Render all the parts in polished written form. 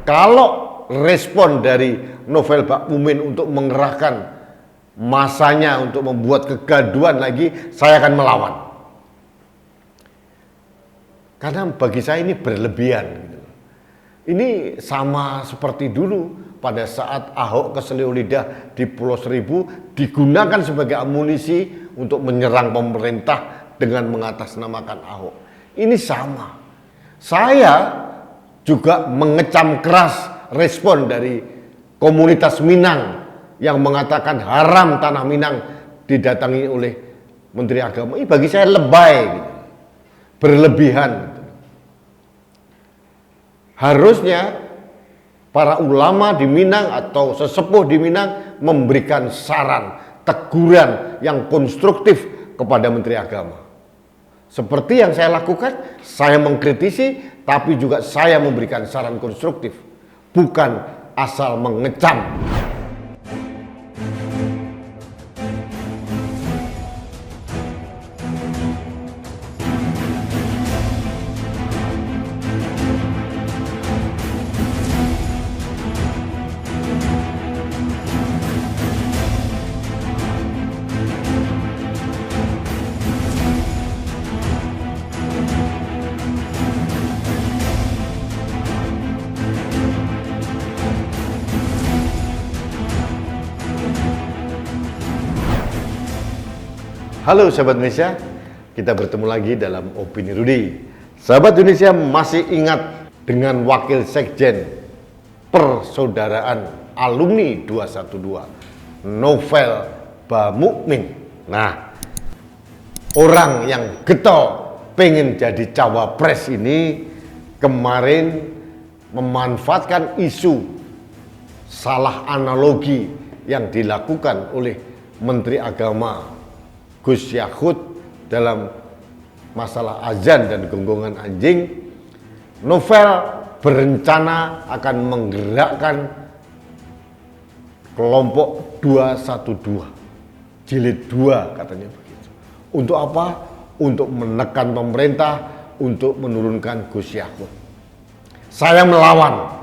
kalau respon dari novel Bakmumin untuk mengerahkan masanya untuk membuat kegaduhan lagi, saya akan melawan. Karena bagi saya ini berlebihan. Ini sama seperti dulu pada saat Ahok keselio lidah di Pulau Seribu digunakan sebagai amunisi untuk menyerang pemerintah dengan mengatasnamakan Ahok. Ini sama. Saya juga mengecam keras respon dari komunitas Minang yang mengatakan haram tanah Minang didatangi oleh Menteri Agama. Ini bagi saya lebay, gitu. Berlebihan. Gitu. Harusnya para ulama di Minang atau sesepuh di Minang memberikan saran, teguran yang konstruktif kepada Menteri Agama. Seperti yang saya lakukan, saya mengkritisi, tapi juga saya memberikan saran konstruktif, bukan asal mengecam. Halo sahabat Indonesia, kita bertemu lagi dalam Opini Rudy. Sahabat Indonesia masih ingat dengan Wakil Sekjen Persaudaraan Alumni 212, Novel Bakmumin. Nah, orang yang getol pengen jadi cawapres ini kemarin memanfaatkan isu salah analogi yang dilakukan oleh Menteri Agama Gus Yakut dalam masalah azan dan gonggongan anjing. Novel berencana akan menggerakkan kelompok 212 jilid 2 katanya begitu. Untuk apa? Untuk menekan pemerintah, untuk menurunkan Gus Yakut. Saya melawan.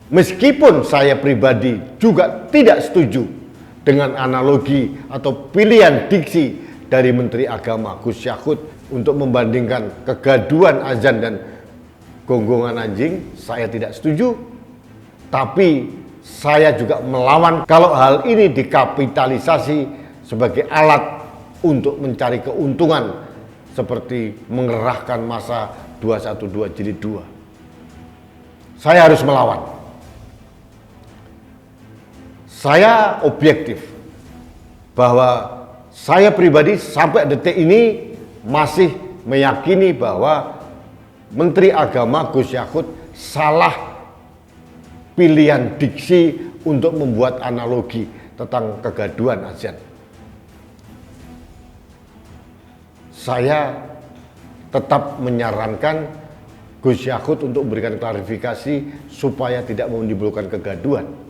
Meskipun saya pribadi juga tidak setuju dengan analogi atau pilihan diksi dari Menteri Agama Gus Yakut untuk membandingkan kegaduhan azan dan gonggongan anjing, saya tidak setuju. Tapi saya juga melawan kalau hal ini dikapitalisasi sebagai alat untuk mencari keuntungan seperti mengerahkan massa 212 jilid 2. Saya harus melawan. Saya objektif bahwa saya pribadi sampai detik ini masih meyakini bahwa Menteri Agama Gus Yakut salah pilihan diksi untuk membuat analogi tentang kegaduhan azan. Saya tetap menyarankan Gus Yakut untuk memberikan klarifikasi supaya tidak menimbulkan kegaduhan.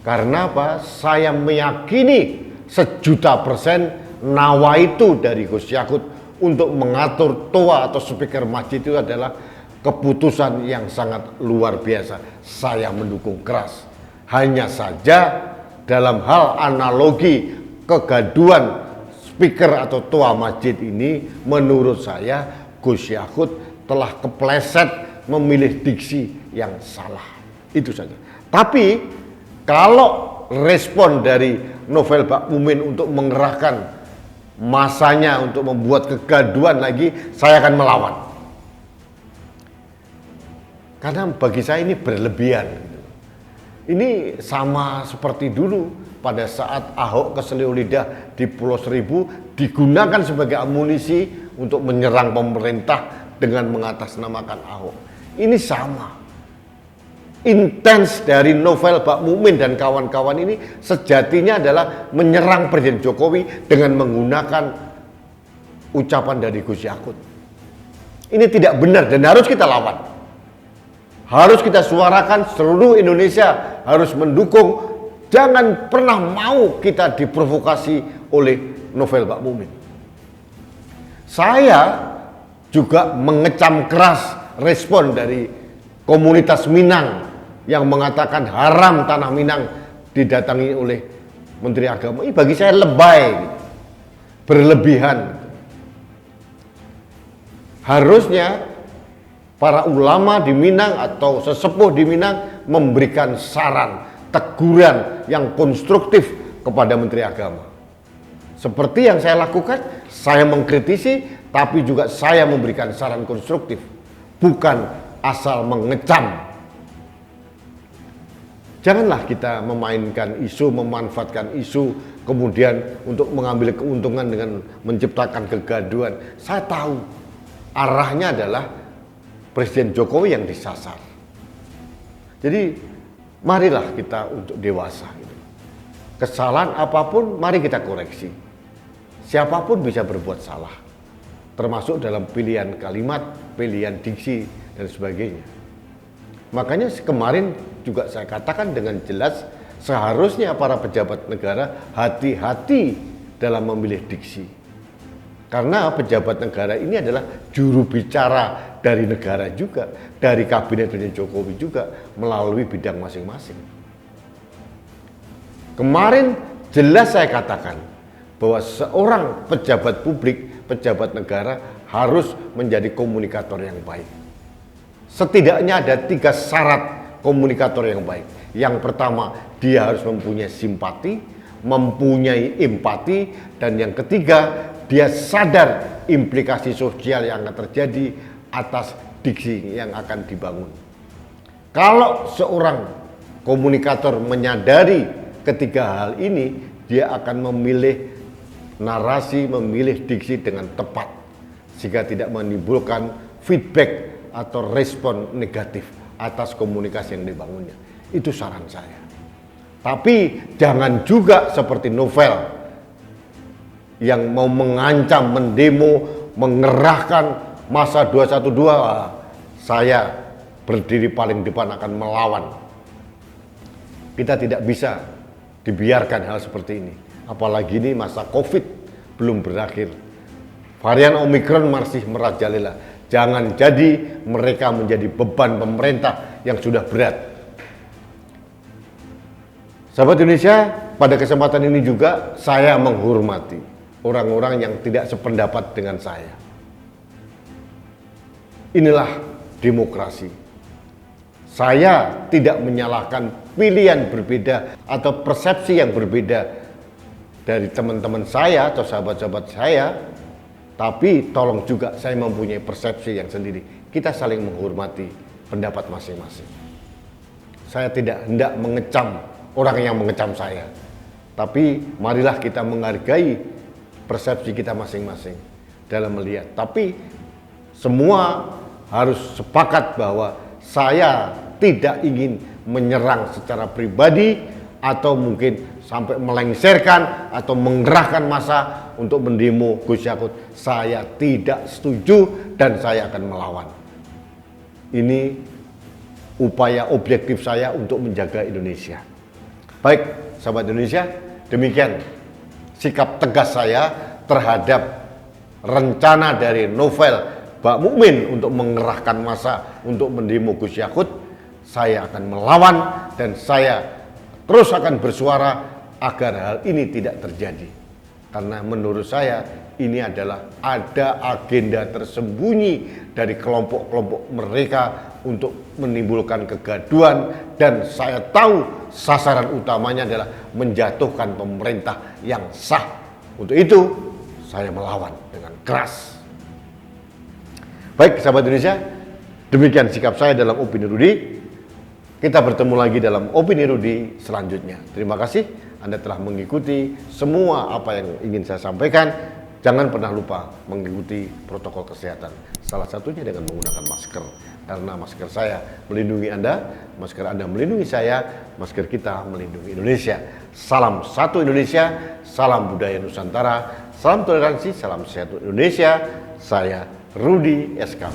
Karena apa? Saya meyakini 1.000.000% nawaitu dari Gus Yakut untuk mengatur toa atau speaker masjid itu adalah keputusan yang sangat luar biasa. Saya mendukung keras. Hanya saja dalam hal analogi kegaduhan speaker atau toa masjid ini, menurut saya Gus Yakut telah kepleset memilih diksi yang salah. Itu saja. Tapi kalau respon dari Novel Bakmumin untuk mengerahkan masanya untuk membuat kegaduhan lagi, saya akan melawan. Karena bagi saya ini berlebihan. Ini sama seperti dulu pada saat Ahok keselio lidah di Pulau Seribu digunakan sebagai amunisi untuk menyerang pemerintah dengan mengatasnamakan Ahok. Ini sama. Intens dari Novel Bakmumin dan kawan-kawan ini sejatinya adalah menyerang Presiden Jokowi dengan menggunakan ucapan dari Gus Yakut. Ini tidak benar dan harus kita lawan. Harus kita suarakan, seluruh Indonesia harus mendukung. Jangan pernah mau kita diprovokasi oleh Novel Bakmumin. Saya juga mengecam keras respon dari komunitas Minang yang mengatakan haram tanah Minang didatangi oleh Menteri Agama. Ini bagi saya lebay, berlebihan. Harusnya para ulama di Minang atau sesepuh di Minang memberikan saran, teguran yang konstruktif kepada Menteri Agama. Seperti yang saya lakukan, saya mengkritisi, tapi juga saya memberikan saran konstruktif, bukan asal mengecam. Janganlah kita memainkan isu, memanfaatkan isu, kemudian untuk mengambil keuntungan dengan menciptakan kegaduhan. Saya tahu arahnya adalah Presiden Jokowi yang disasar. Jadi marilah kita untuk dewasa. Kesalahan apapun mari kita koreksi. Siapapun bisa berbuat salah, termasuk dalam pilihan kalimat, pilihan diksi, dan sebagainya. Makanya kemarin juga saya katakan dengan jelas, seharusnya para pejabat negara hati-hati dalam memilih diksi. Karena pejabat negara ini adalah juru bicara dari negara juga, dari kabinet Presiden Jokowi juga, melalui bidang masing-masing. Kemarin jelas saya katakan bahwa seorang pejabat publik, pejabat negara harus menjadi komunikator yang baik. Setidaknya ada 3 syarat komunikator yang baik. Yang pertama, dia harus mempunyai simpati, mempunyai empati, dan yang ketiga, dia sadar implikasi sosial yang akan terjadi atas diksi yang akan dibangun. Kalau seorang komunikator menyadari ketiga hal ini, dia akan memilih narasi, memilih diksi dengan tepat, sehingga tidak menimbulkan feedback atau respon negatif atas komunikasi yang dibangunnya. Itu saran saya. Tapi jangan juga seperti novel yang mau mengancam, mendemo, mengerahkan masa 212. Saya berdiri paling depan akan melawan. Kita tidak bisa dibiarkan hal seperti ini. Apalagi ini masa COVID belum berakhir. Varian Omikron masih merajalela. Jangan jadi mereka menjadi beban pemerintah yang sudah berat. Sahabat Indonesia, pada kesempatan ini juga saya menghormati orang-orang yang tidak sependapat dengan saya. Inilah demokrasi. Saya tidak menyalahkan pilihan berbeda atau persepsi yang berbeda dari teman-teman saya atau sahabat-sahabat saya, tapi tolong juga saya mempunyai persepsi yang sendiri. Kita saling menghormati pendapat masing-masing. Saya tidak hendak mengecam orang yang mengecam saya, tapi marilah kita menghargai persepsi kita masing-masing dalam melihat. Tapi semua harus sepakat bahwa saya tidak ingin menyerang secara pribadi atau mungkin sampai melengsarkan atau menggerahkan massa untuk mendemo Gus Yakut. Saya tidak setuju dan saya akan melawan. Ini upaya objektif saya untuk menjaga Indonesia. Baik, sahabat Indonesia, demikian sikap tegas saya terhadap rencana dari novel Mbak Mukmin untuk mengerahkan massa untuk mendemo Gus Yakut. Saya akan melawan dan saya terus akan bersuara agar hal ini tidak terjadi. Karena menurut saya ini adalah ada agenda tersembunyi dari kelompok-kelompok mereka untuk menimbulkan kegaduhan, dan saya tahu sasaran utamanya adalah menjatuhkan pemerintah yang sah. Untuk itu saya melawan dengan keras. Baik, sahabat Indonesia, demikian sikap saya dalam Opini Rudi. Kita bertemu lagi dalam Opini Rudi selanjutnya. Terima kasih Anda telah mengikuti semua apa yang ingin saya sampaikan. Jangan pernah lupa mengikuti protokol kesehatan. Salah satunya dengan menggunakan masker. Karena masker saya melindungi Anda, masker Anda melindungi saya, masker kita melindungi Indonesia. Salam satu Indonesia, salam budaya Nusantara, salam toleransi, salam sehat Indonesia. Saya Rudi SK.